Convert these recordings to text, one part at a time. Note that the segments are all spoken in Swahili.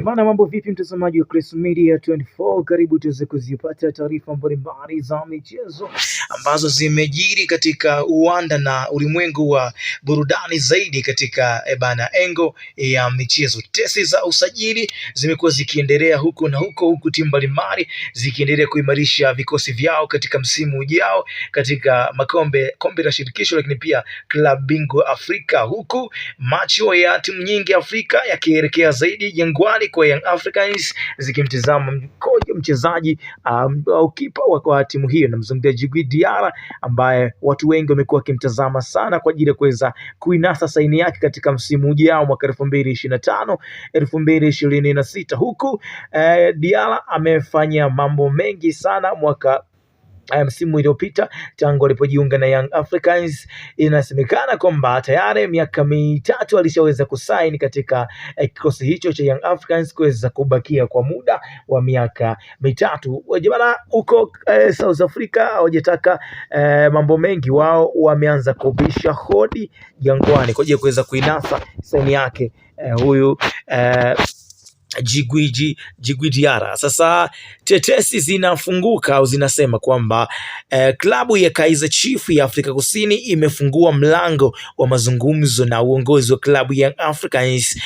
Bana, mambo vipi mtazamaji wa Chris Media 24, karibu tuweze kuzipata taarifa mbalimbali za michezo ambazo zimejiri katika uwanda na ulimwengu wa burudani zaidi katika engo ya michezo. Tesi za usajili zimekuwa zikiendelea huku na huku timu mbalimbali zikiendelea kuimarisha vikosi vyao katika msimu ujao katika kombe la shirikisho, lakini pia klabu bingwa Afrika, huku macho ya timu nyingi Afrika yakielekea zaidi Jangwani kwa Young Africans zikimtizama mchezaji au kipa wa timu hiyo, namzungumzia Djigui Diarra, ambaye watu wengi wamekuwa wakimtazama sana kwa ajili ya kuweza kuinasa saini yake katika msimu ujao mwaka 2025 2026, huku Diarra amefanya mambo mengi sana msimu uliopita tangu alipojiunga na Young Africans. Inasemekana kwamba tayari miaka mitatu alishaweza kusaini katika kikosi hicho cha Young Africans kuweza kubakia kwa muda wa miaka mitatu. Wajibana huko South Africa hawajataka mambo mengi, wao wameanza kubisha hodi Jangwani kwa ajili ya kuweza kuinasa saini yake huyu Djigui Diarra. Sasa tetesi zinafunguka au zinasema kwamba klabu ya Kaizer Chiefs ya Afrika Kusini imefungua mlango wa mazungumzo na uongozi wa klabu ya Young Africans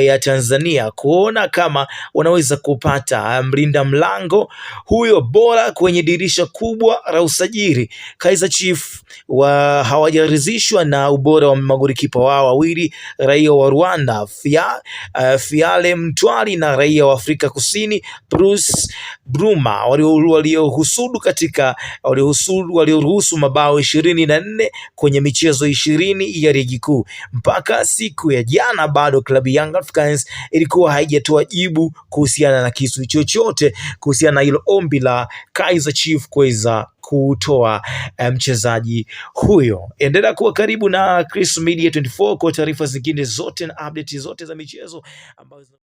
ya Tanzania kuona kama wanaweza kupata mlinda mlango huyo bora kwenye dirisha kubwa la usajili. Kaizer Chiefs hawajaridhishwa na ubora wa magolikipa wao wawili, raia wa Rwanda Fiale Mtwali na raia wa Afrika Kusini Bruce Bruma, walioruhusu mabao 24 kwenye michezo 20 ya ligi kuu. Mpaka siku ya jana bado klabu Young Africans ilikuwa haijatoa jibu kuhusiana na kisu chochote kuhusiana na hilo ombi la Kaizer Chiefs kuweza kutoa mchezaji huyo. Endelea kuwa karibu na Chris Media 24 kwa taarifa zingine zote na update zote za michezo ambazo